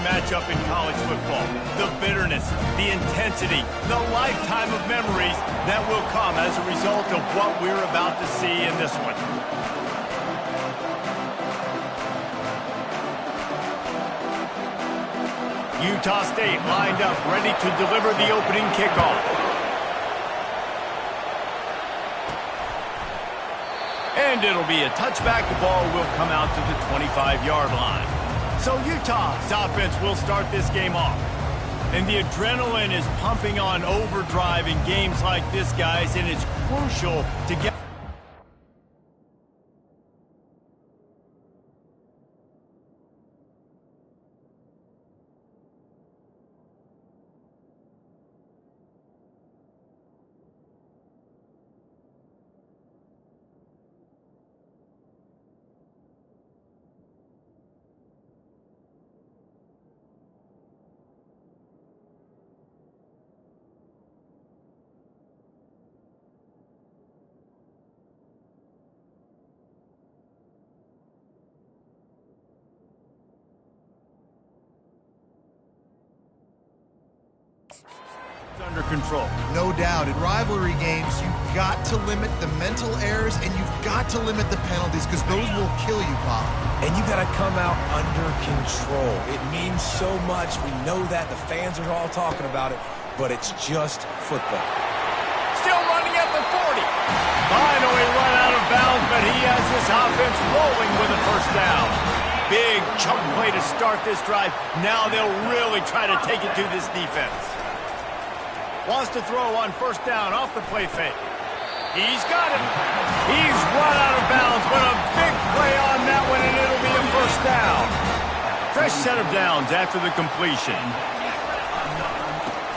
matchup in college football. The bitterness, the intensity, the lifetime of memories that will come as a result of what we're about to see in this one. Utah State lined up, ready to deliver the opening kickoff. And it'll be a touchback. The ball will come out to the 25-yard line. So Utah's offense will start this game off. And the adrenaline is pumping on overdrive in games like this, guys, and it's crucial to get... under control. No doubt. In rivalry games, you've got to limit the mental errors and you've got to limit the penalties because those will kill you, Bob. And you got to come out under control. It means so much. We know that. The fans are all talking about it, but it's just football. Still running at the 40. Finally run out of bounds, but he has this offense rolling with a first down. Big chunk play to start this drive. Now they'll really try to take it to this defense. Wants to throw on first down off the play fake. He's got it. He's run out of bounds, but a big play on that one, and it'll be a first down. Fresh set of downs after the completion.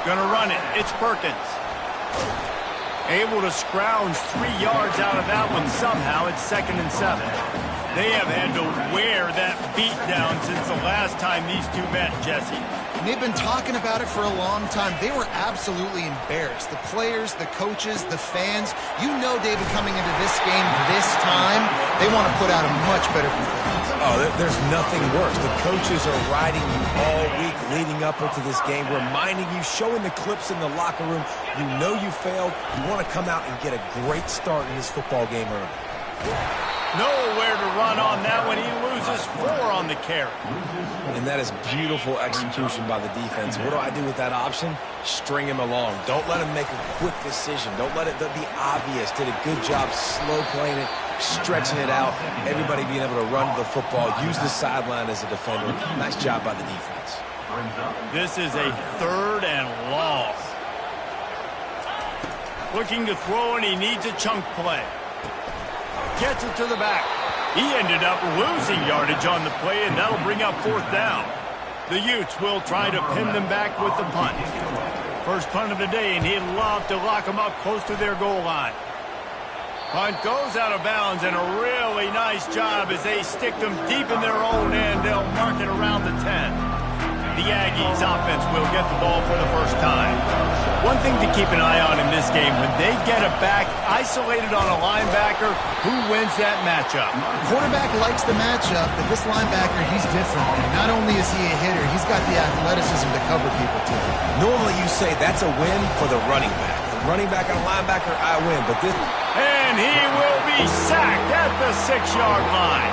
Gonna run it. It's Perkins. Able to scrounge 3 yards out of that one somehow. It's 2nd and 7. They have had to wear that beat down since the last time these two met, Jesse. And they've been talking about it for a long time. They were absolutely embarrassed. The players, the coaches, the fans. You know, David, coming into this game this time, they want to put out a much better performance. Oh, there's nothing worse. The coaches are riding you all week leading up into this game, reminding you, showing the clips in the locker room. You know you failed. You want to come out and get a great start in this football game early. Nowhere to run on that one. He loses 4 on the carry. And that is beautiful execution by the defense. What do I do with that option? String him along. Don't let him make a quick decision. Don't let it be obvious. Did a good job slow playing it, stretching it out. Everybody being able to run the football, use the sideline as a defender. Nice job by the defense. This is a 3rd and long. Looking to throw, and he needs a chunk play. Gets it to the back. He ended up losing yardage on the play, and that'll bring up 4th down. The Utes will try to pin them back with the punt. First punt of the day, and he'd love to lock them up close to their goal line. Punt goes out of bounds, and a really nice job as they stick them deep in their own end. They'll mark it around the 10. The Aggies offense will get the ball for the first time. One thing to keep an eye on in this game, when they get a back isolated on a linebacker, who wins that matchup? Quarterback likes the matchup, but this linebacker, he's different. And not only is he a hitter, he's got the athleticism to cover people too. Normally you say that's a win for the running back. The running back and linebacker, I win, but this... And he will be sacked at the 6-yard line.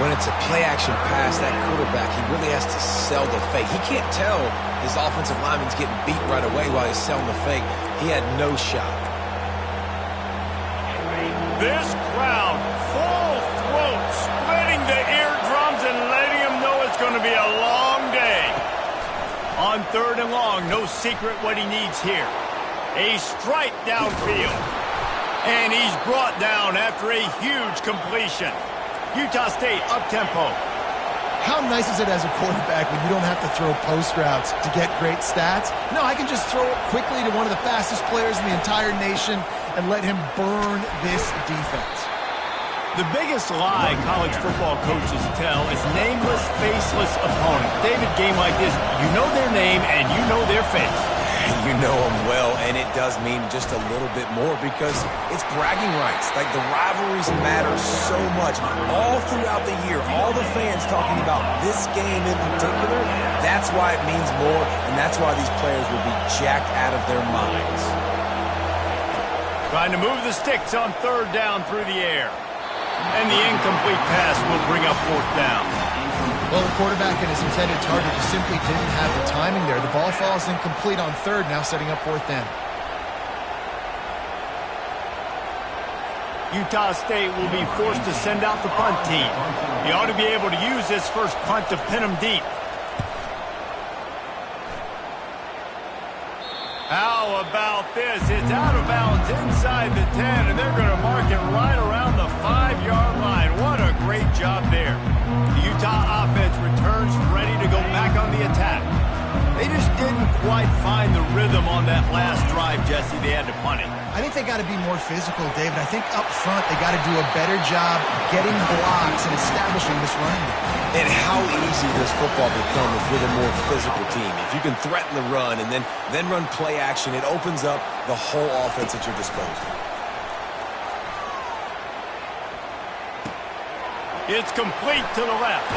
When it's a play-action pass, that quarterback, he really has to sell the fake. He can't tell his offensive lineman's getting beat right away while he's selling the fake. He had no shot. This crowd, full throat, splitting the eardrums and letting him know it's going to be a long day. On 3rd and long, no secret what he needs here. A strike downfield. And he's brought down after a huge completion. Utah State up-tempo. How nice is it as a quarterback when you don't have to throw post routes to get great stats? No, I can just throw it quickly to one of the fastest players in the entire nation and let him burn this defense. The biggest lie college football coaches tell is nameless, faceless opponent. David, game like this, you know their name and you know their face. You know him well, and it does mean just a little bit more because it's bragging rights. Like, the rivalries matter so much all throughout the year. All the fans talking about this game in particular, that's why it means more, and that's why these players will be jacked out of their minds. Trying to move the sticks on third down through the air. And the incomplete pass will bring up fourth down. Well, the quarterback and his intended target just simply didn't have the timing there. The ball falls incomplete on third, now setting up fourth down. Utah State will be forced to send out the punt team. He ought to be able to use this first punt to pin him deep. How about this? It's out of bounds inside the 10, and they're going to mark it right around the 5-yard line. What a great job there. The Utah offense returns ready to go back on the attack. They just didn't quite find the rhythm on that last drive, Jesse. They had to punt it. I think they got to be more physical, David. I think up front they got to do a better job getting blocks and establishing this running game. And how easy does football become if you're the more physical team? If you can threaten the run and then run play action, it opens up the whole offense at your disposal. It's complete to the left.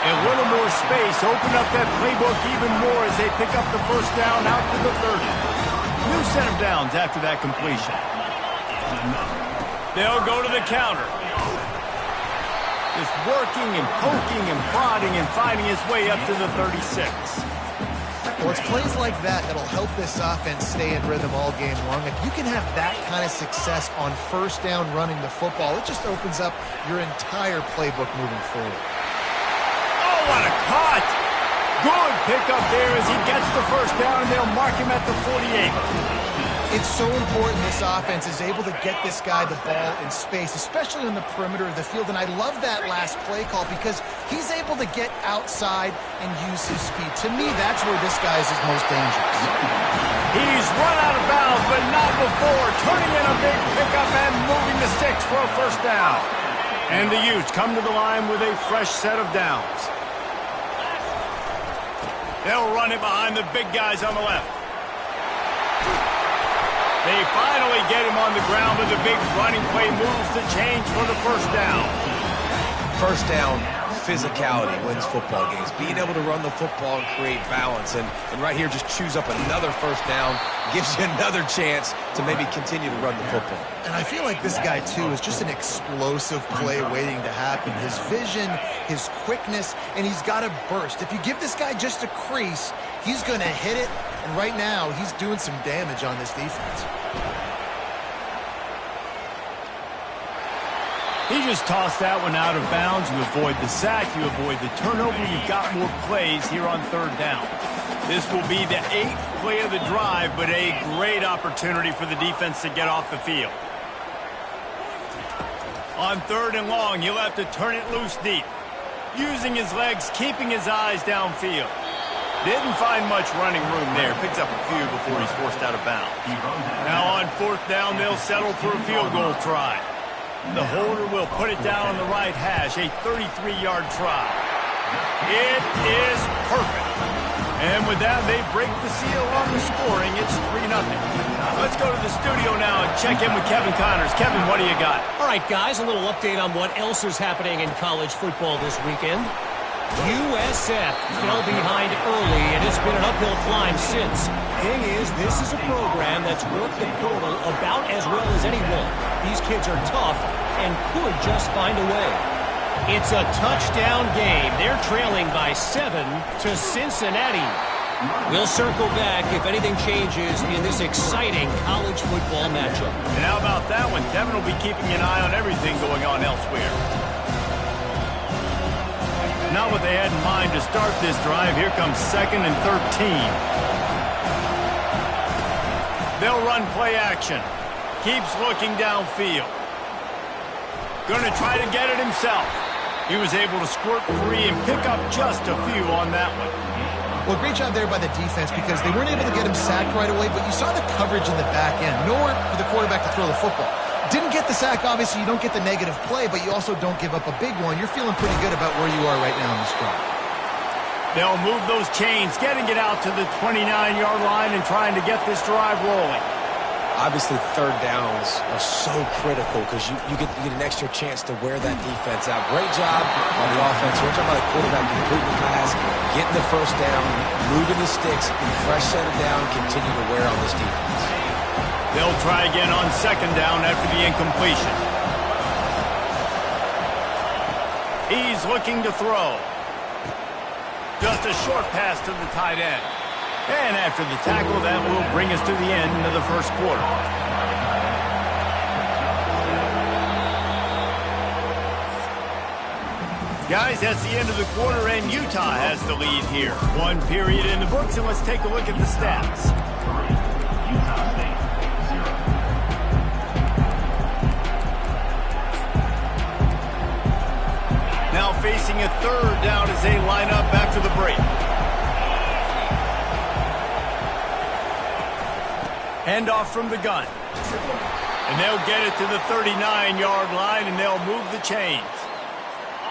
A little more space. Open up that playbook even more as they pick up the first down out to the 30. New set of downs after that completion. They'll go to the counter. Just working and poking and prodding and finding his way up to the 36. Well, it's plays like that that'll help this offense stay in rhythm all game long. If you can have that kind of success on first down running the football, it just opens up your entire playbook moving forward. Oh, what a cut! Good pickup there as he gets the first down, and they'll mark him at the 48. It's so important this offense is able to get this guy the ball in space, especially on the perimeter of the field. And I love that last play call because he's able to get outside and use his speed. To me, that's where this guy is his most dangerous. He's run out of bounds, but not before. Turning in a big pickup and moving the sticks for a first down. And the Utes come to the line with a fresh set of downs. They'll run it behind the big guys on the left. They finally get him on the ground, but the big running play moves the change for the first down. First down, physicality wins football games. Being able to run the football and create balance. And right here, just choose up another first down. Gives you another chance to maybe continue to run the football. And I feel like this guy, too, is just an explosive play waiting to happen. His vision, his quickness, and he's got a burst. If you give this guy just a crease, he's going to hit it. And right now, he's doing some damage on this defense. He just tossed that one out of bounds. You avoid the sack, you avoid the turnover. You've got more plays here on third down. This will be the 8th play of the drive, but a great opportunity for the defense to get off the field. On third and long, he'll have to turn it loose deep. Using his legs, keeping his eyes downfield. Didn't find much running room there. Picks up a few before he's forced out of bounds. Now on fourth down, they'll settle for a field goal try. The holder will put it down on the right hash, a 33-yard try. It is perfect. And with that, they break the seal on the scoring. It's 3-0. Let's go to the studio now and check in with Kevin Connors. Kevin, what do you got? All right, guys, a little update on what else is happening in college football this weekend. USF fell behind early, and it's been an uphill climb since. Thing is, this is a program that's worked the portal about as well as anyone. These kids are tough and could just find a way. It's a touchdown game. They're trailing by 7 to Cincinnati. We'll circle back if anything changes in this exciting college football matchup. And how about that one? Devin will be keeping an eye on everything going on elsewhere. Not what they had in mind to start this drive. Here comes 2nd and 13. They'll run play action. Keeps looking downfield. Going to try to get it himself. He was able to squirt free and pick up just a few on that one. Well, great job there by the defense because they weren't able to get him sacked right away, but you saw the coverage in the back end. Nowhere for the quarterback to throw the football. Didn't get the sack, obviously. You don't get the negative play, but you also don't give up a big one. You're feeling pretty good about where you are right now in this drive. They'll move those chains, getting it out to the 29-yard line and trying to get this drive rolling. Obviously, third downs are so critical because you get an extra chance to wear that defense out. Great job on the offense. Great job by the quarterback completing the pass, getting the first down, moving the sticks, fresh set of down, continue to wear on this defense. They'll try again on second down after the incompletion. He's looking to throw. Just a short pass to the tight end. And after the tackle, that will bring us to the end of the first quarter. Guys, that's the end of the quarter, and Utah has the lead here. One period in the books, and let's take a look at the stats. Now facing a third down as they line up after the break. Handoff from the gun. And they'll get it to the 39-yard line, and they'll move the chains.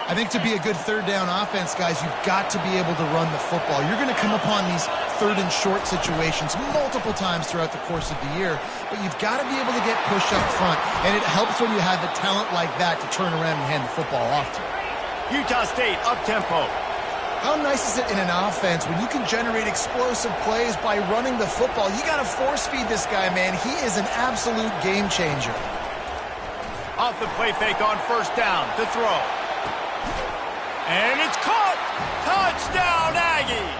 I think to be a good third down offense, guys, you've got to be able to run the football. You're going to come upon these third and short situations multiple times throughout the course of the year, but you've got to be able to get push up front, and it helps when you have the talent like that to turn around and hand the football off to. Utah State up-tempo. How nice is it in an offense when you can generate explosive plays by running the football? You got to force-feed this guy, man. He is an absolute game changer. Off the play fake on first down to throw. And it's caught! Touchdown, Aggie!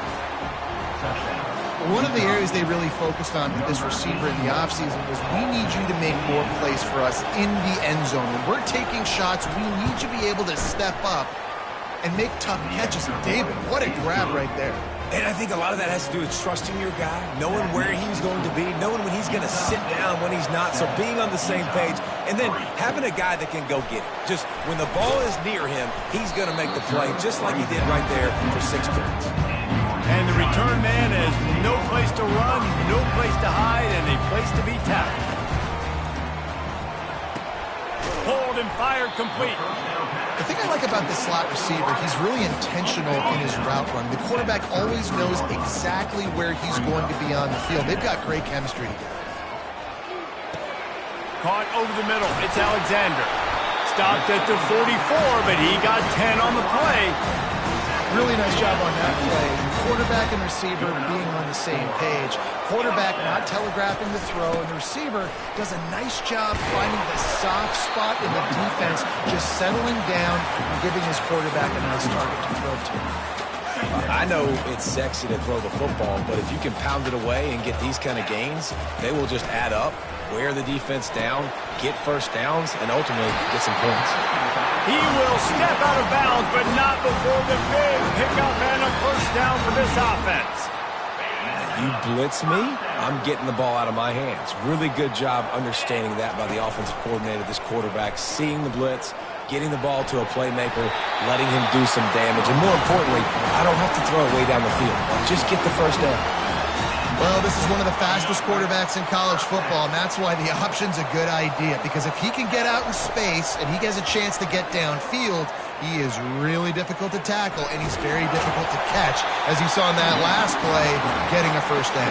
One of the areas they really focused on with this receiver in the offseason was we need you to make more plays for us in the end zone. When we're taking shots, we need you to be able to step up and make tough catches. David, what a grab right there. And I think a lot of that has to do with trusting your guy, knowing where he's going to be, knowing when he's going to sit down, when he's not, so being on the same page, and then having a guy that can go get it. Just when the ball is near him, he's going to make the play, just like he did right there for 6 points. And the return man has no place to run, no place to hide, and a place to be tackled. Hold and fired complete. The thing I like about the slot receiver, he's really intentional in his route run. The quarterback always knows exactly where he's going to be on the field. They've got great chemistry together. Caught over the middle. It's Alexander. Stopped at the 44, but he got 10 on the play. Really nice job on that play. Quarterback and receiver being on the same page. Quarterback not telegraphing the throw, and the receiver does a nice job finding the soft spot in the defense, just settling down and giving his quarterback a nice target to throw to. I know it's sexy to throw the football, but if you can pound it away and get these kind of gains, they will just add up, wear the defense down, get first downs, and ultimately get some points. He will step out of bounds, but not before the big pickup and a first down for this offense. You blitz me, I'm getting the ball out of my hands. Really good job understanding that by the offensive coordinator, this quarterback, seeing the blitz, getting the ball to a playmaker, letting him do some damage. And more importantly, I don't have to throw it way down the field. Just get the first down. Well, this is one of the fastest quarterbacks in college football, and that's why the option's a good idea. Because if he can get out in space and he has a chance to get downfield, he is really difficult to tackle, and he's very difficult to catch, as you saw in that last play, getting a first down.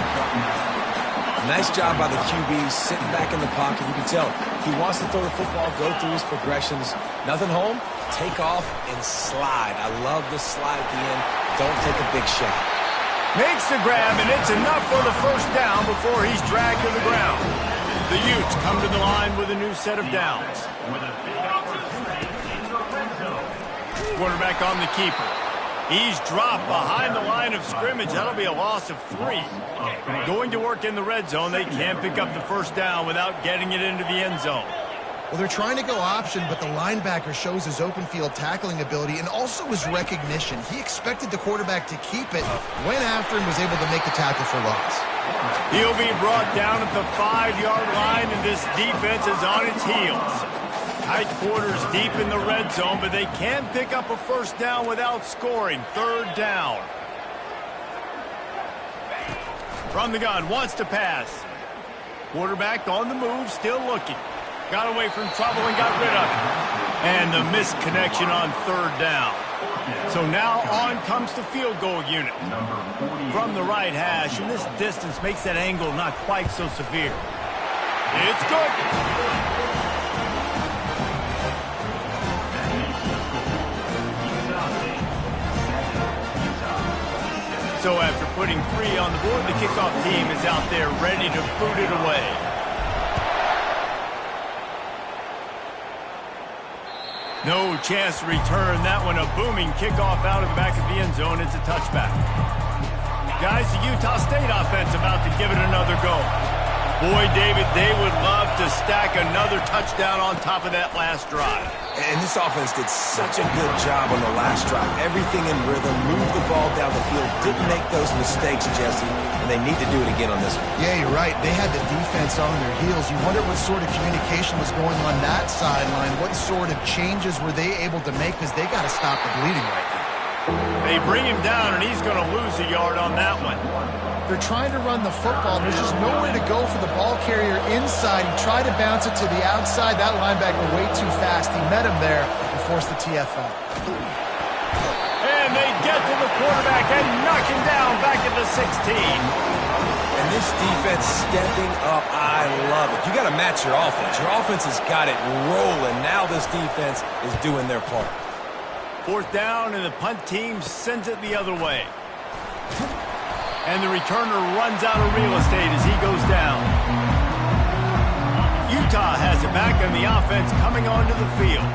Nice job by the QB, sitting back in the pocket. You can tell he wants to throw the football, go through his progressions. Nothing home, take off and slide. I love the slide at the end. Don't take a big shot. Makes the grab, and it's enough for the first down before he's dragged to the ground. The Utes come to the line with a new set of downs. Quarterback on the keeper. He's dropped behind the line of scrimmage. That'll be a loss of 3. Going to work in the red zone. They can't pick up the first down without getting it into the end zone. Well, they're trying to go option, but the linebacker shows his open field tackling ability and also his recognition. He expected the quarterback to keep it, went after and was able to make the tackle for loss. He'll be brought down at the 5-yard line, and this defense is on its heels. Tight quarters deep in the red zone, but they can pick up a first down without scoring. Third down. From the gun, wants to pass. Quarterback on the move, still looking. Got away from trouble and got rid of it. And the missed connection on third down. So now on comes the field goal unit. From the right hash, and this distance makes that angle not quite so severe. It's good. So after putting 3 on the board, the kickoff team is out there ready to boot it away. No chance to return that one. A booming kickoff out of the back of the end zone. It's a touchback. Guys, the Utah State offense about to give it another go. Boy, David, they would love to stack another touchdown on top of that last drive. And this offense did such a good job on the last drive. Everything in rhythm, moved the ball down the field, didn't make those mistakes, Jesse, and they need to do it again on this one. Yeah, you're right. They had the defense on their heels. You wonder what sort of communication was going on that sideline. What sort of changes were they able to make, because they got to stop the bleeding right now. They bring him down, and he's going to lose a yard on that one. They're trying to run the football. There's just nowhere to go for the ball carrier inside. He tried to bounce it to the outside. That linebacker way too fast. He met him there and forced the TFL. And they get to the quarterback and knock him down back at the 16. And this defense stepping up, I love it. You got to match your offense. Your offense has got it rolling. Now this defense is doing their part. 4th down, and the punt team sends it the other way. And the returner runs out of real estate as he goes down. Utah has it back, and the offense coming onto the field.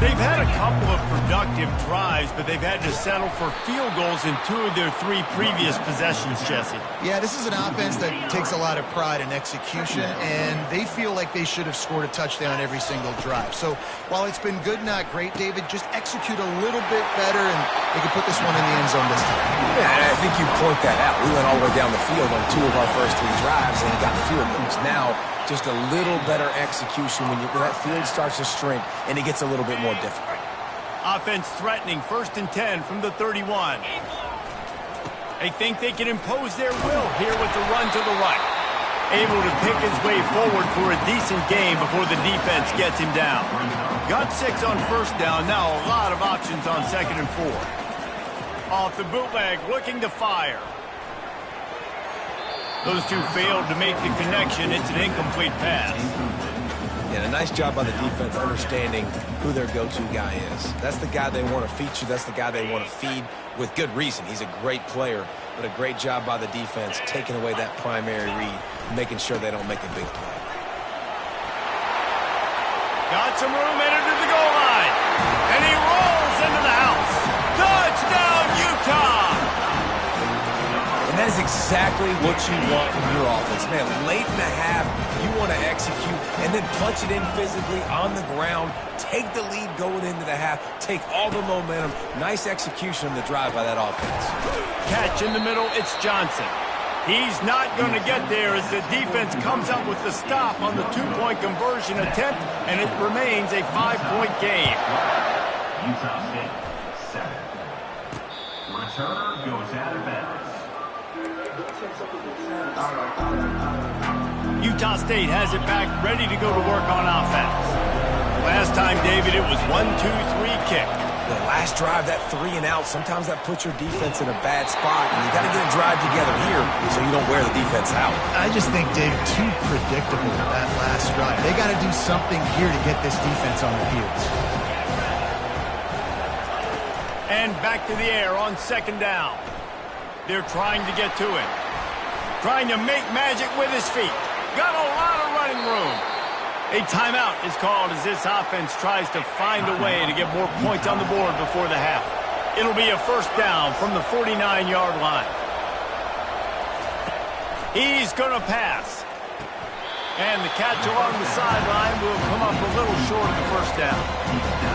They've had a couple of productive drives, but they've had to settle for field goals in 2 of their 3 previous possessions, Jesse. Yeah, this is an offense that takes a lot of pride in execution, and they feel like they should have scored a touchdown every single drive. So while it's been good, not great, David, just execute a little bit better, and they can put this one in the end zone this time. Yeah, and I think you point that out. We went all the way down the field on 2 of our first 3 drives and got field goals. Now, just a little better execution when that field starts to shrink and it gets a little bit more difficult. Offense threatening 1st and 10 from the 31. They think they can impose their will here with the run to the right. Able to pick his way forward for a decent game before the defense gets him down. Got 6 on 1st down. Now a lot of options on 2nd and 4. Off the bootleg, looking to fire. Those 2 failed to make the connection. It's an incomplete pass. Yeah, a nice job by the defense understanding who their go-to guy is. That's the guy they want to feature. That's the guy they want to feed with good reason. He's a great player, but a great job by the defense taking away that primary read, making sure they don't make a big play. Got some room headed to the goal line. And he rolls into the house. Touchdown, Utah! And that is exactly what you want from your offense. Man, late in the half, you want to execute and then punch it in physically on the ground, take the lead going into the half, take all the momentum. Nice execution on the drive by that offense. Catch in the middle, it's Johnson. He's not going to get there as the defense comes up with the stop on the 2-point conversion attempt, and it remains a 5-point game. Utah State, 7. Returner goes out of bounds. Utah State has it back, ready to go to work on offense. Last time, David, it was 1-2-3 kick. The last drive, that 3 and out, sometimes that puts your defense in a bad spot, and you got to get a drive together here so you don't wear the defense out. I just think, Dave, too predictable that last drive. They got to do something here to get this defense on their heels. And back to the air on 2nd down. They're trying to get to it. Trying to make magic with his feet. Got a lot of running room. A timeout is called as this offense tries to find a way to get more points on the board before the half. It'll be a 1st down from the 49-yard line. He's going to pass. And the catch along the sideline will come up a little short of the 1st down.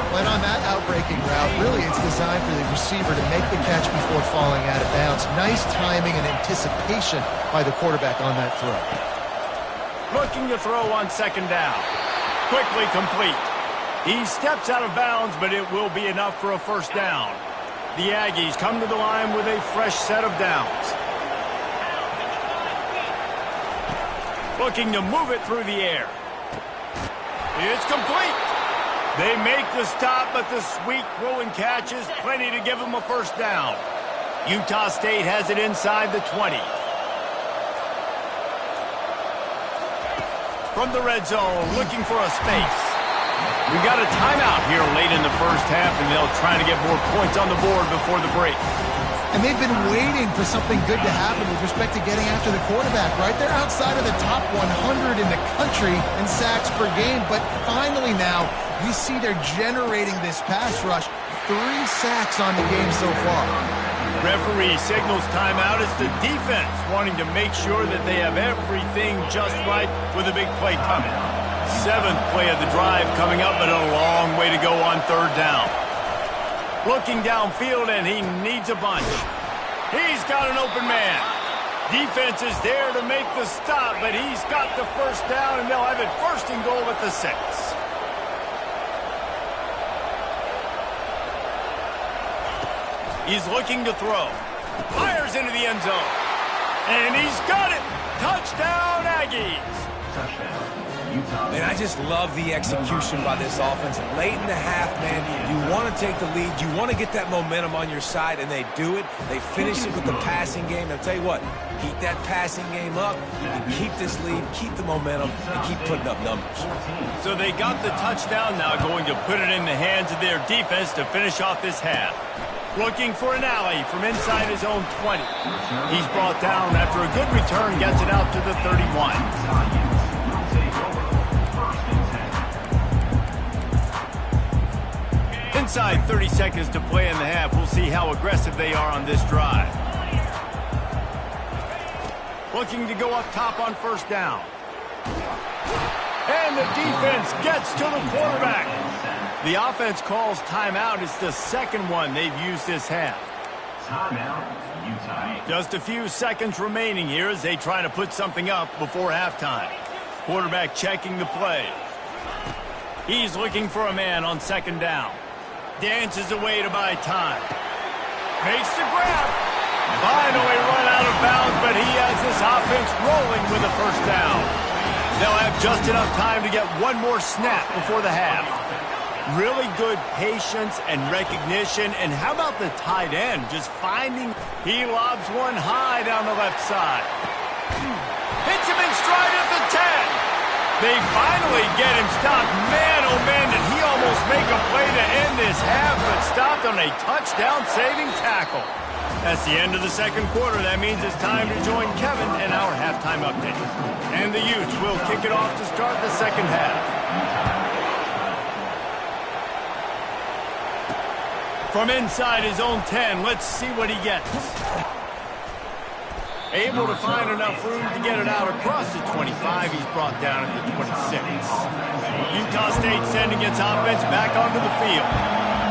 When on that outbreaking route, really it's designed for the receiver to make the catch before falling out of bounds. Nice timing and anticipation by the quarterback on that throw. Looking to throw on 2nd down. Quickly complete. He steps out of bounds, but it will be enough for a 1st down. The Aggies come to the line with a fresh set of downs. Looking to move it through the air. It's complete. They make the stop, but the sweet throw and catch is plenty to give them a first down. Utah State has it inside the 20. From the red zone, looking for a space. We got a timeout here late in the first half, and they'll try to get more points on the board before the break. And they've been waiting for something good to happen with respect to getting after the quarterback, right? They're outside of the top 100 in the country in sacks per game, but finally now you see they're generating this pass rush. 3 sacks on the game so far. Referee signals timeout. It's the defense wanting to make sure that they have everything just right with a big play coming. 7th play of the drive coming up, but a long way to go on 3rd down. Looking downfield, and he needs a bunch. He's got an open man. Defense is there to make the stop, but he's got the first down, and they'll have it 1st and goal at the 6. He's looking to throw. Fires into the end zone. And he's got it. Touchdown, Aggies. Touchdown. Utah. Man, I just love the execution by this offense. Late in the half, man, you want to take the lead. You want to get that momentum on your side, and they do it. They finish it with the passing game. I'll tell you what, keep that passing game up. You can keep this lead, keep the momentum, and keep putting up numbers. So they got the touchdown now, going to put it in the hands of their defense to finish off this half. Looking for an alley from inside his own 20. He's brought down after a good return, gets it out to the 31. Inside 30 seconds to play in the half. We'll see how aggressive they are on this drive. Looking to go up top on 1st down. And the defense gets to the quarterback. The offense calls timeout. It's the 2nd one they've used this half. Timeout, Utah. Just a few seconds remaining here as they try to put something up before halftime. Quarterback checking the play. He's looking for a man on 2nd down. Dances away to buy time. Makes the grab. Finally run out of bounds, but he has this offense rolling with a 1st down. They'll have just enough time to get one more snap before the half. Really good patience and recognition. And how about the tight end just finding... He lobs one high down the left side. Hits him in stride at the 10. They finally get him stopped. Man, oh man, did he almost make a play to end this half, but stopped on a touchdown-saving tackle. That's the end of the 2nd quarter. That means it's time to join Kevin in our halftime update. And the Utes will kick it off to start the 2nd half. From inside his own 10, let's see what he gets. Able to find enough room to get it out across the 25. He's brought down at the 26. Utah State sending its offense back onto the field.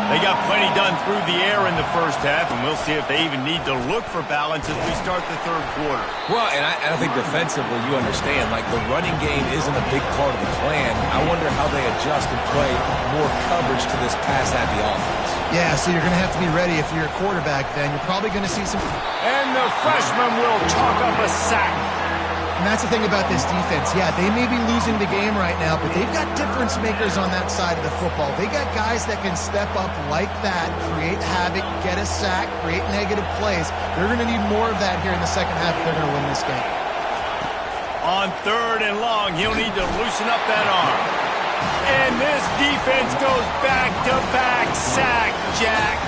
They got plenty done through the air in the 1st half, and we'll see if they even need to look for balance as we start the 3rd quarter. Well, and I think defensively, you understand, like the running game isn't a big part of the plan. I wonder how they adjust and play more coverage to this pass-happy offense. Yeah, so you're going to have to be ready if you're a quarterback then. You're probably going to see some... And the freshman will chalk up a sack. And that's the thing about this defense. Yeah, they may be losing the game right now, but they've got difference makers on that side of the football. They got guys that can step up like that, create havoc, get a sack, create negative plays. They're going to need more of that here in the 2nd half if they're going to win this game. On 3rd and long, he'll need to loosen up that arm. And this defense goes back-to-back sack, Jack.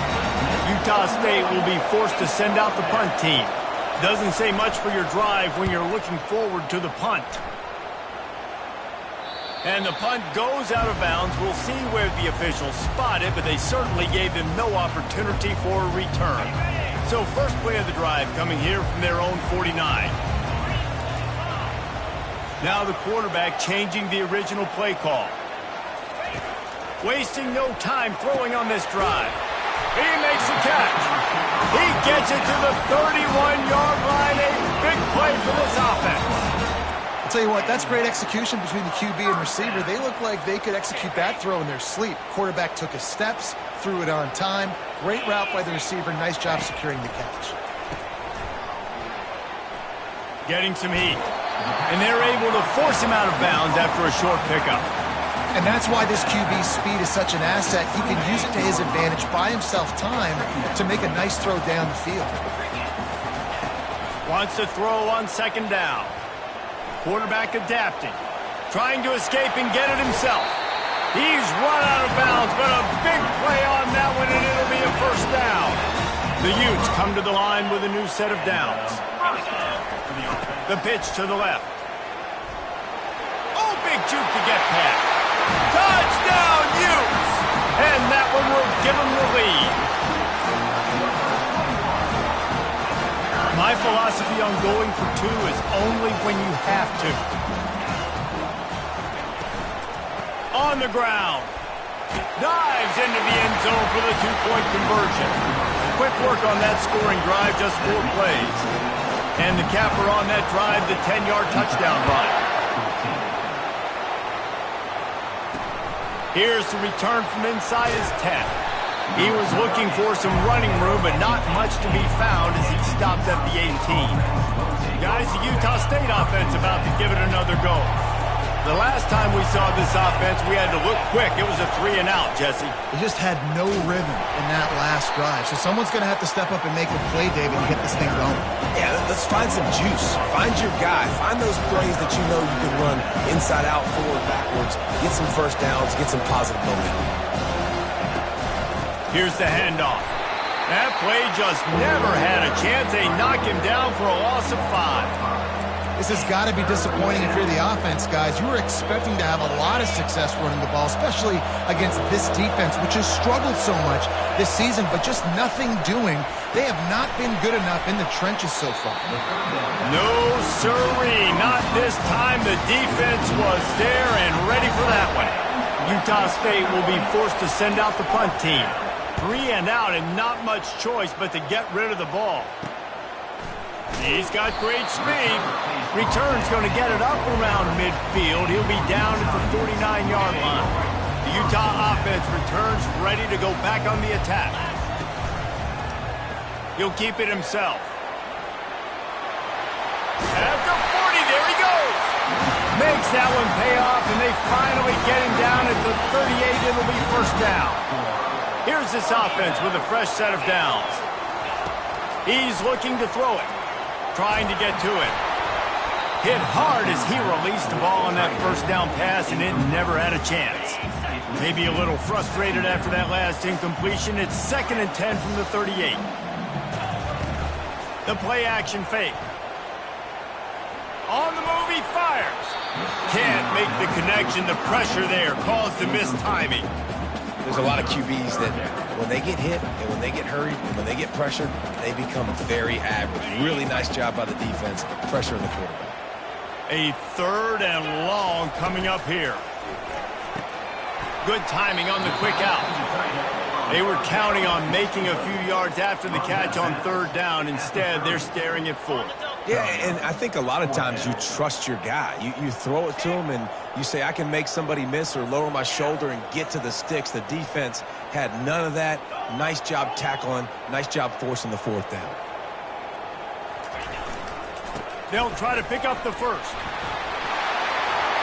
Utah State will be forced to send out the punt team. Doesn't say much for your drive when you're looking forward to the punt. And the punt goes out of bounds. We'll see where the officials spot it, but they certainly gave them no opportunity for a return. So 1st play of the drive coming here from their own 49. Now the quarterback changing the original play call. Wasting no time throwing on this drive. He makes the catch. He gets it to the 31-yard line. A big play for this offense. I'll tell you what, that's great execution between the QB and receiver. They look like they could execute that throw in their sleep. Quarterback took his steps, threw it on time. Great route by the receiver. Nice job securing the catch. Getting some heat. And they're able to force him out of bounds after a short pickup. And that's why this QB's speed is such an asset. He can use it to his advantage, buy himself time to make a nice throw down the field. Wants to throw on second down. Quarterback adapting. Trying to escape and get it himself. He's run out of bounds, but a big play on that one, and it'll be a first down. The Utes come to the line with a new set of downs. The pitch to the left. Oh, big juke to get past. Touchdown, Utes! And that one will give them the lead. My philosophy on going for two is only when you have to. On the ground. Dives into the end zone for the two-point conversion. Quick work on that scoring drive, just 4 plays. And the capper on that drive, the 10-yard touchdown run. Here's the return from inside his 10. He was looking for some running room, but not much to be found as he stopped at the 18. Guys, the Utah State offense about to give it another go. The last time we saw this offense, we had to look quick. It was a 3-and-out, Jesse. They just had no rhythm in that last drive. So someone's going to have to step up and make a play, David, and get this thing going. Yeah, let's find some juice. Find your guy. Find those plays that you know you can run inside out, forward, backwards. Get some first downs. Get some positive momentum. Here's the handoff. That play just never had a chance. They knock him down for a loss of 5. This has got to be disappointing if you're the offense, guys. You were expecting to have a lot of success running the ball, especially against this defense, which has struggled so much this season, but just nothing doing. They have not been good enough in the trenches so far. No, sirree. Not this time. The defense was there and ready for that one. Utah State will be forced to send out the punt team. 3-and-out and not much choice but to get rid of the ball. He's got great speed. Return's going to get it up around midfield. He'll be down at the 49-yard line. The Utah offense returns ready to go back on the attack. He'll keep it himself. At the 40, there he goes. Makes that one pay off, and they finally get him down at the 38. It'll be first down. Here's this offense with a fresh set of downs. He's looking to throw it. Trying to get to it. Hit hard as he released the ball on that first down pass, and it never had a chance. Maybe a little frustrated after that last incompletion. It's 2nd and 10 from the 38. The play action fake. On the move, he fires. Can't make the connection. The pressure there caused the missed timing. There's a lot of QBs that when they get hit and when they get hurried and when they get pressured, they become very average. Really nice job by the defense, pressuring the quarterback. A 3rd and long coming up here. Good timing on the quick out. They were counting on making a few yards after the catch on 3rd down. Instead, they're staring at 4th. Yeah, and I think a lot of times you trust your guy. You throw it to him and you say, I can make somebody miss or lower my shoulder and get to the sticks. The defense had none of that. Nice job tackling. Nice job forcing the 4th down. They'll try to pick up the first.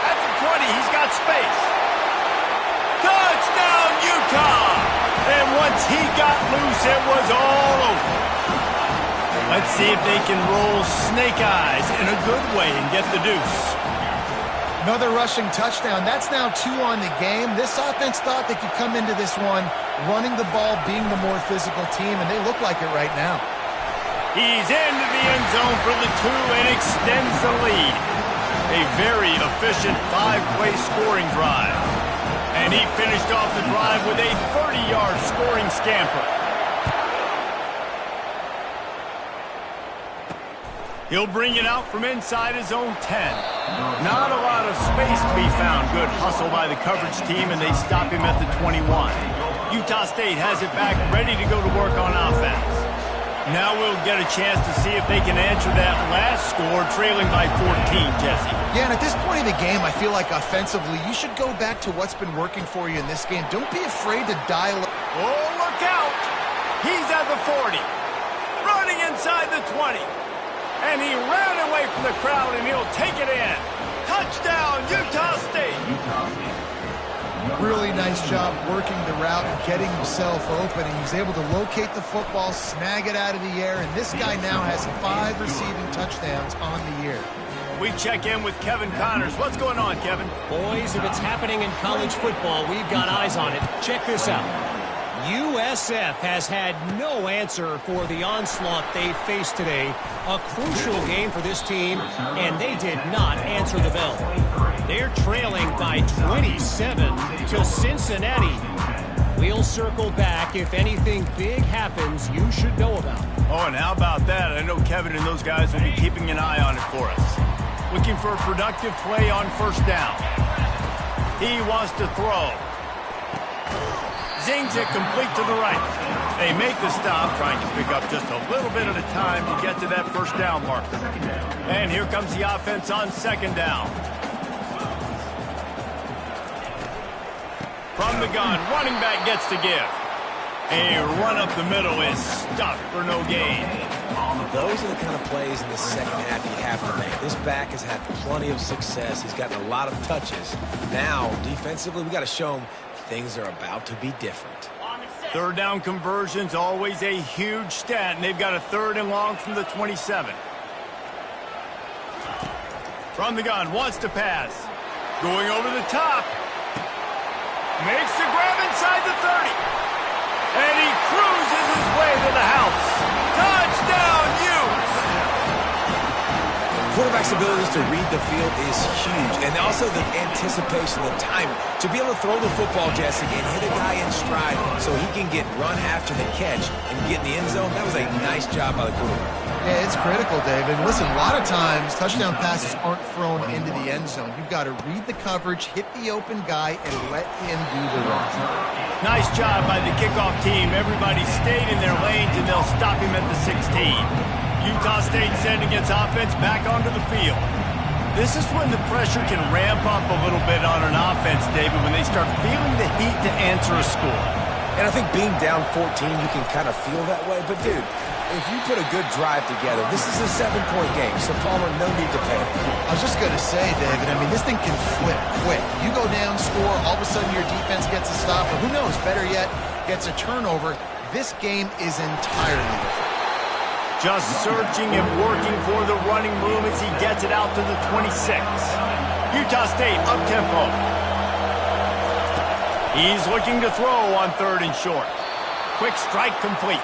At the 20, he's got space. Touchdown, Utah! And once he got loose, it was all over. Let's see if they can roll snake eyes in a good way and get the deuce. Another rushing touchdown. That's now 2 on the game. This offense thought they could come into this one running the ball, being the more physical team, and they look like it right now. He's into the end zone for the 2 and extends the lead. A very efficient 5-play scoring drive. And he finished off the drive with a 30-yard scoring scamper. He'll bring it out from inside his own 10. Not a lot of space to be found. Good hustle by the coverage team, and they stop him at the 21. Utah State has it back, ready to go to work on offense. Now we'll get a chance to see if they can answer that last score, trailing by 14, Jesse. Yeah, and at this point in the game, I feel like offensively, you should go back to what's been working for you in this game. Don't be afraid to dial up. Oh, look out! He's at the 40. Running inside the 20. And he ran away from the crowd, and he'll take it in. Touchdown, Utah State. Really nice job working the route and getting himself open. And he was able to locate the football, snag it out of the air, and this guy now has 5 receiving touchdowns on the year. We check in with Kevin Connors. What's going on, Kevin? Boys, if it's happening in college football, we've got eyes on it. Check this out. USF has had no answer for the onslaught they faced today. A crucial game for this team, and they did not answer the bell. They're trailing by 27 to Cincinnati. We'll circle back if anything big happens you should know about. Oh, and how about that? I know Kevin and those guys will be keeping an eye on it for us. Looking for a productive play on first down. He wants to throw. Zings it complete to the right. They make the stop, trying to pick up just a little bit at a time to get to that first down marker. And here comes the offense on second down. From the gun, running back gets to give. A run up the middle is stuffed for no gain. Those are the kind of plays in the second half you have to make. This back has had plenty of success. He's gotten a lot of touches. Now, defensively, we got to show him things are about to be different. Third down conversion's always a huge stat, and they've got a 3rd and long from the 27. From the gun, wants to pass. Going over the top. Makes the grab inside the 30. And he cruises his way to the house. Touchdown, Utes! Quarterback's abilities to read the field is huge, and also the anticipation, the timing. To be able to throw the football, Jesse, and hit a guy in stride so he can get run after the catch and get in the end zone, that was a nice job by the quarterback. Yeah, it's critical, David. Listen, a lot of times, touchdown passes aren't thrown into the end zone. You've got to read the coverage, hit the open guy, and let him do the rest. Nice job by the kickoff team. Everybody stayed in their lanes, and they'll stop him at the 16. Utah State sending its offense back onto the field. This is when the pressure can ramp up a little bit on an offense, David, when they start feeling the heat to answer a score. And I think being down 14, you can kind of feel that way. But, dude, if you put a good drive together, this is a 7-point game, so Palmer, no need to panic. I was just going to say, David, I mean, this thing can flip quick. You go down, score, all of a sudden your defense gets a stop, or who knows, better yet, gets a turnover. This game is entirely different. Just searching and working for the running room as he gets it out to the 26. Utah State up-tempo. He's looking to throw on 3rd and short. Quick strike complete.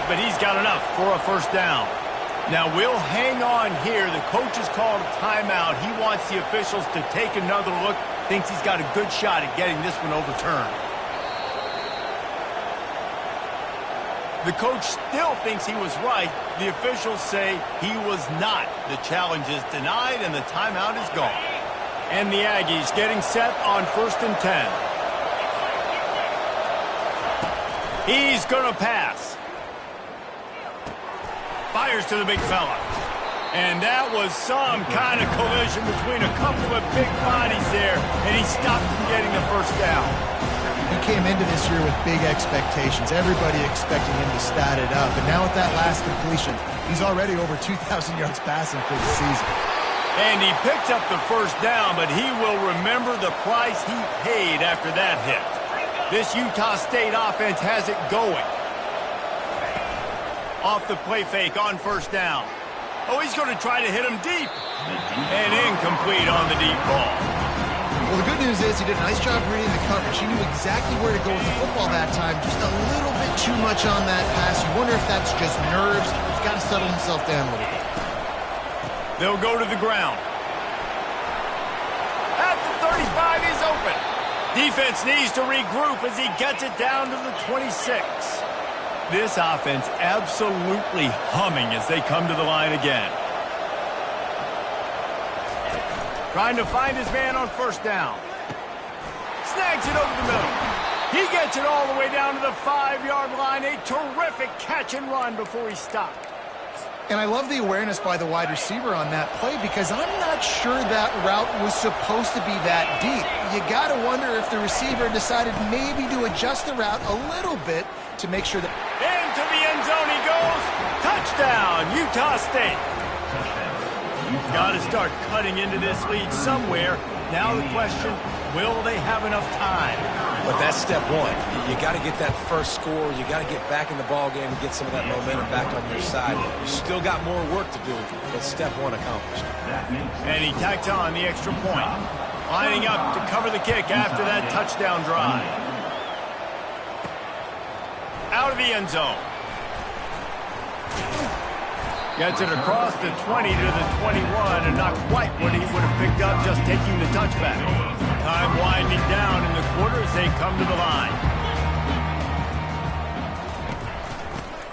But he's got enough for a first down. Now we'll hang on here. The coach has called a timeout. He wants the officials to take another look. Thinks he's got a good shot at getting this one overturned. The coach still thinks he was right. The officials say he was not. The challenge is denied and the timeout is gone. And the Aggies getting set on 1st and 10. He's going to pass. Fires to the big fella. And that was some kind of collision between a couple of big bodies there, and he stopped from getting the first down. He came into this year with big expectations. Everybody expecting him to stat it up. And now with that last completion, he's already over 2,000 yards passing for the season. And he picked up the first down, but he will remember the price he paid after that hit. This Utah State offense has it going. Off the play fake on first down. Oh, he's going to try to hit him deep. And incomplete on the deep ball. Well, the good news is he did a nice job reading the coverage. He knew exactly where to go with the football that time. Just a little bit too much on that pass. You wonder if that's just nerves. He's got to settle himself down a little bit. They'll go to the ground. At the 35, he's open. Defense needs to regroup as he gets it down to the 26. This offense absolutely humming as they come to the line again. Trying to find his man on first down. Snags it over the middle. He gets it all the way down to the 5-yard line. A terrific catch and run before he stopped. And I love the awareness by the wide receiver on that play because I'm not sure that route was supposed to be that deep. You got to wonder if the receiver decided maybe to adjust the route a little bit to make sure that... Into the end zone he goes. Touchdown, Utah State. Got to start cutting into this lead somewhere. Now the question, will they have enough time? But that's step one. You got to get that first score. You got to get back in the ball game and get some of that momentum back on your side. You still got more work to do, but step one accomplished. And he tacks on the extra point. Lining up to cover the kick after that touchdown drive. Out of the end zone. Gets it across the 20 to the 21, and not quite what he would have picked up just taking the touchback. Time winding down in the quarter as they come to the line.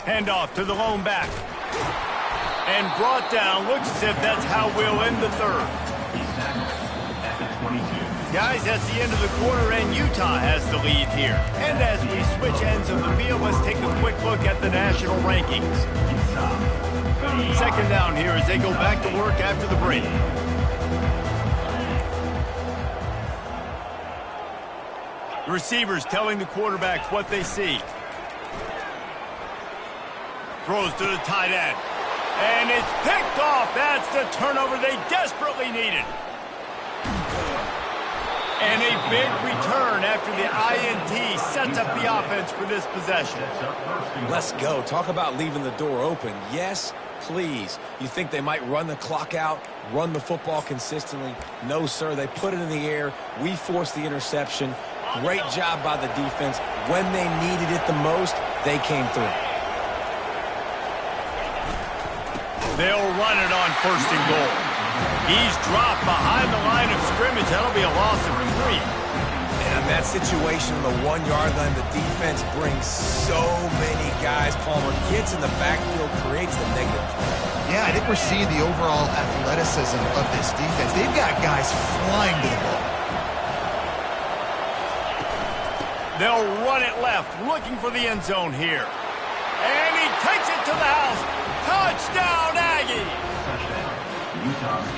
Handoff to the lone back. And brought down. Looks as if that's how we'll end the third. Guys, that's the end of the quarter, and Utah has the lead here. And as we switch ends of the field, let's take a quick look at the national rankings. Second down here as they go back to work after the break. The receivers telling the quarterback what they see. Throws to the tight end. And it's picked off. That's the turnover they desperately needed. And a big return after the INT sets up the offense for this possession. Let's go. Talk about leaving the door open. Yes, please. You think they might run the clock out, run the football consistently? No, sir. They put it in the air. We forced the interception. Great job by the defense. When they needed it the most, they came through. They'll run it on first and goal. He's dropped behind the line of scrimmage. That'll be a loss of 3. And in that situation, on the 1 yard line, the defense brings so many guys. Palmer gets in the backfield, creates the negative play. Yeah, I think we're seeing the overall athleticism of this defense. They've got guys flying to the ball. They'll run it left, looking for the end zone here. And he takes it to the house. Touchdown, Aggie!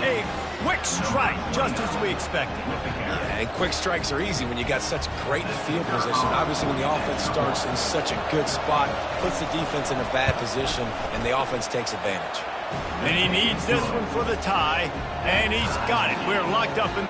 A quick strike, just as we expected. Yeah, and quick strikes are easy when you got such great field position. Obviously, when the offense starts in such a good spot, puts the defense in a bad position, and the offense takes advantage. And he needs this one for the tie, and he's got it. We're locked up in...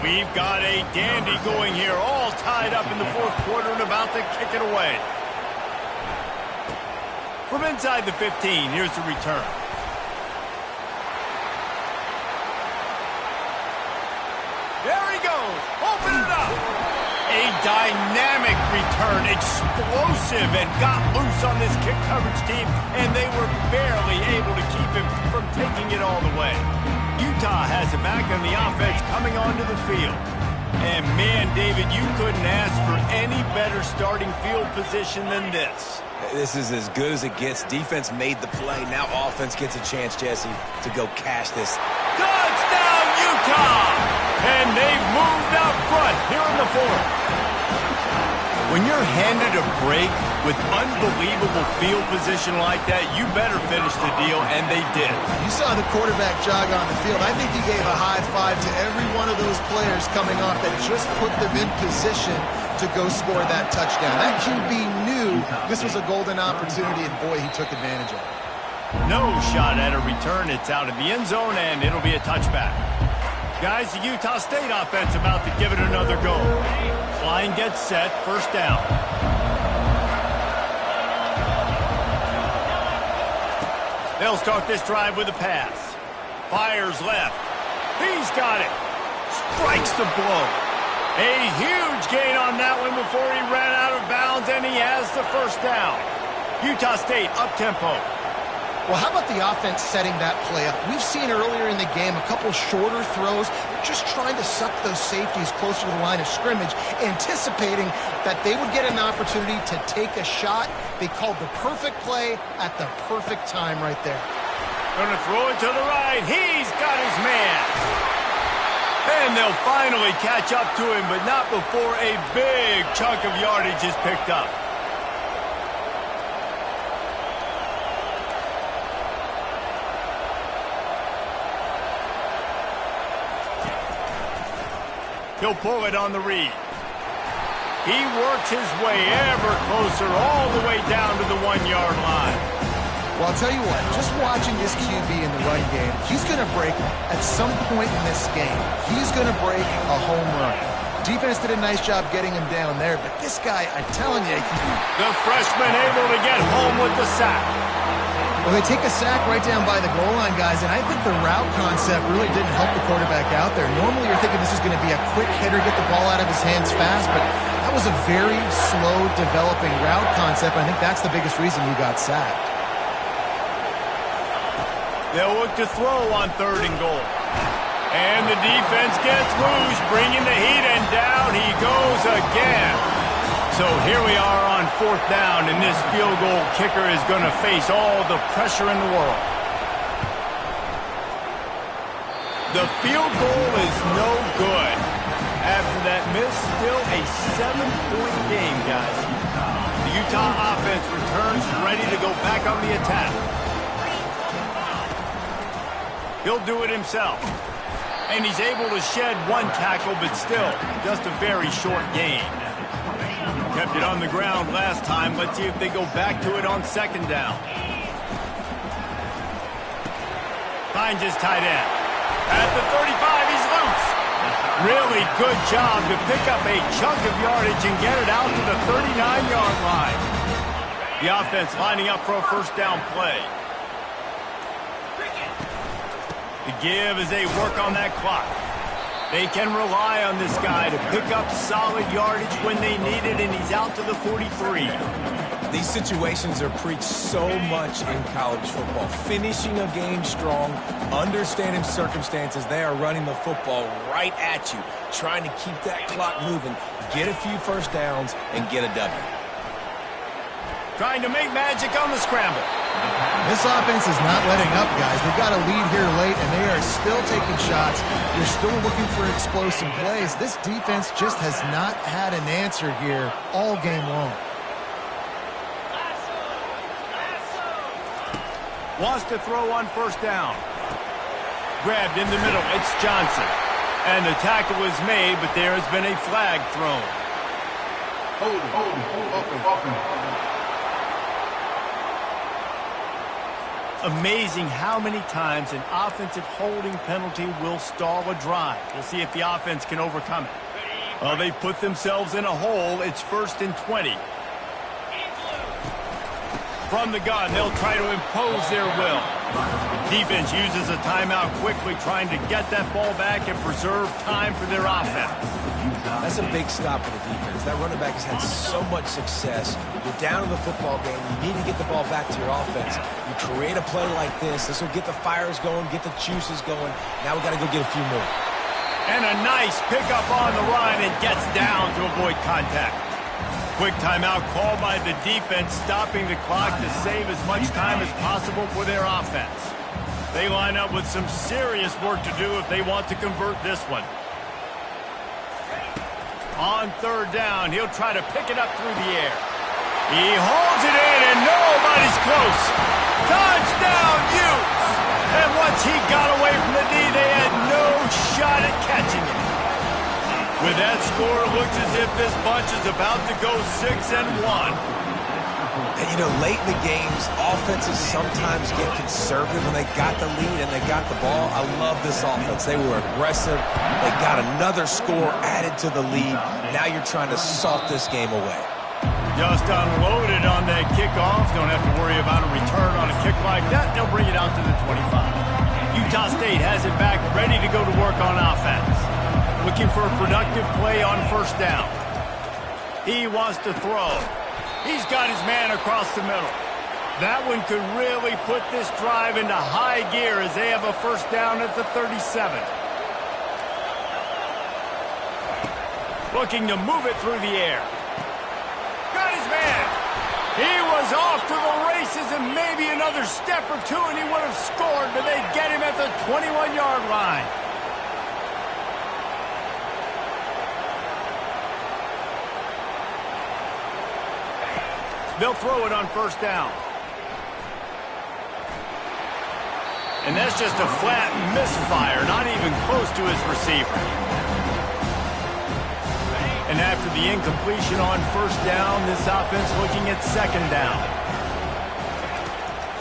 We've got a dandy going here, all tied up in the fourth quarter and about to kick it away. From inside the 15, here's the return. There he goes, open it up. A dynamic return, explosive, and got loose on this kick coverage team, and they were barely able to keep him from taking it all the way. Utah has it back on the offense coming onto the field. And man, David, you couldn't ask for any better starting field position than this. This is as good as it gets. Defense made the play. Now offense gets a chance, Jesse, to go cash this. Touchdown, Utah! And they've moved out front here in the fourth. When you're handed a break with unbelievable field position like that, you better finish the deal, and they did. You saw the quarterback jog on the field. I think he gave a high five to every one of those players coming off that just put them in position to go score that touchdown. That QB knew this was a golden opportunity, and boy, he took advantage of it. No shot at a return. It's out of the end zone, and it'll be a touchback. Guys, the Utah State offense about to give it another go. Line gets set, first down. They'll start this drive with a pass. Fires left. He's got it. Strikes the blow. A huge gain on that one before he ran out of bounds, and he has the first down. Utah State up-tempo. Well, how about the offense setting that play up? We've seen earlier in the game a couple shorter throws. They're just trying to suck those safeties closer to the line of scrimmage, anticipating that they would get an opportunity to take a shot. They called the perfect play at the perfect time right there. Gonna throw it to the right. He's got his man. And they'll finally catch up to him, but not before a big chunk of yardage is picked up. He'll pull it on the read. He works his way ever closer all the way down to the 1-yard line. Well, I'll tell you what, just watching this QB in the run game, he's going to break at some point in this game. He's going to break a home run. Defense did a nice job getting him down there, but this guy, I'm telling you, the freshman able to get home with the sack. Well, they take a sack right down by the goal line, guys, and I think the route concept really didn't help the quarterback out there. Normally, you're thinking this is going to be a quick hitter, get the ball out of his hands fast, but that was a very slow developing route concept. I think that's the biggest reason he got sacked. They'll look to throw on 3rd and goal. And the defense gets loose, bringing the heat, and down he goes again. So here we are on 4th down, and this field goal kicker is going to face all the pressure in the world. The field goal is no good. After that miss, still a 7-point game, guys. The Utah offense returns ready to go back on the attack. He'll do it himself. And he's able to shed 1 tackle, but still just a very short gain. Kept it on the ground last time. Let's see if they go back to it on 2nd down. Finds his tight end. At the 35, he's loose. Really good job to pick up a chunk of yardage and get it out to the 39-yard line. The offense lining up for a 1st down play. The give as they work on that clock. They can rely on this guy to pick up solid yardage when they need it, and he's out to the 43. These situations are preached so much in college football. Finishing a game strong, understanding circumstances. They are running the football right at you, trying to keep that clock moving, get a few 1st downs, and get a W. Trying to make magic on the scramble. This offense is not letting up, guys. They've got a lead here late, and they are still taking shots. They're still looking for explosive plays. This defense just has not had an answer here all game long. Wants to throw on 1st down. Grabbed in the middle. It's Johnson. And the tackle is made, but there has been a flag thrown. Amazing how many times an offensive holding penalty will stall a drive. We'll see if the offense can overcome it. Well, they've put themselves in a hole. It's 1st and 20. From the gun, they'll try to impose their will. Defense uses a timeout quickly, trying to get that ball back and preserve time for their offense. That's a big stop for the defense. That running back has had so much success. You're down in the football game. You need to get the ball back to your offense. You create a play like this. This will get the fires going, get the juices going. Now we got to go get a few more. And a nice pickup on the run, and gets down to avoid contact. Quick timeout called by the defense, stopping the clock to save as much time as possible for their offense. They line up with some serious work to do if they want to convert this one. On 3rd down, he'll try to pick it up through the air. He holds it in, and nobody's close. Touchdown, Utes! And once he got away from the D, they had no shot at catching it. With that score, it looks as if this bunch is about to go 6-1. And, you know, late in the games, offenses sometimes get conservative when they got the lead and they got the ball. I love this offense. They were aggressive. They got another score added to the lead. Now you're trying to salt this game away. Just unloaded on that kickoff. Don't have to worry about a return on a kick like that. They'll bring it out to the 25. Utah State has it back, ready to go to work on offense. Looking for a productive play on 1st down. He wants to throw. He's got his man across the middle. That one could really put this drive into high gear as they have a first down at the 37. Looking to move it through the air. Got his man. He was off to the races and maybe another step or two and he would have scored, but they get him at the 21-yard line. They'll throw it on first down. And that's just a flat misfire, not even close to his receiver. And after the incompletion on first down, this offense looking at second down.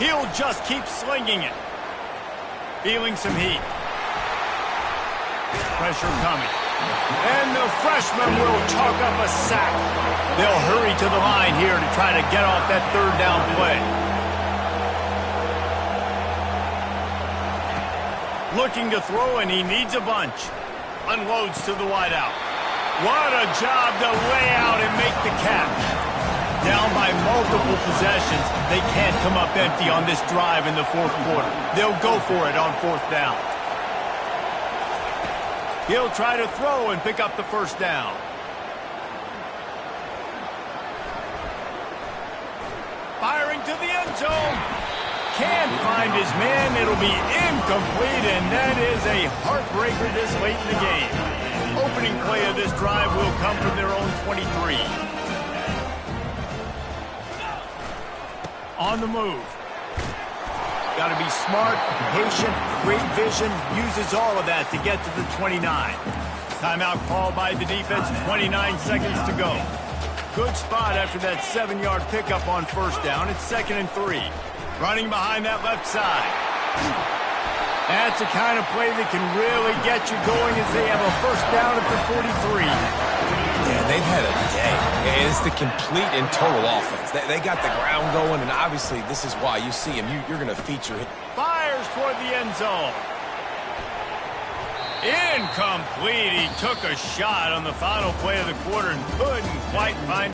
He'll just keep slinging it. Feeling some heat. Pressure coming. And the freshman will chalk up a sack. They'll hurry to the line here to try to get off that third down play. Looking to throw, and he needs a bunch. Unloads to the wideout. What a job to lay out and make the catch. Down by multiple possessions, they can't come up empty on this drive in the fourth quarter. They'll go for it on fourth down. He'll try to throw and pick up the first down. Firing to the end zone. Can't find his man. It'll be incomplete, and that is a heartbreaker this late in the game. Opening play of this drive will come from their own 23. On the move. Got to be smart, patient, great vision, uses all of that to get to the 29. Timeout called by the defense, 29 seconds to go. Good spot after that 7-yard pickup on first down. It's 2nd and 3. Running behind that left side. That's the kind of play that can really get you going as they have a first down at the 43. Yeah, they've had a day. It's the complete and total offense. They got the ground going, and obviously this is why you see him. You're going to feature him. Fires toward the end zone. Incomplete. He took a shot on the final play of the quarter and couldn't quite find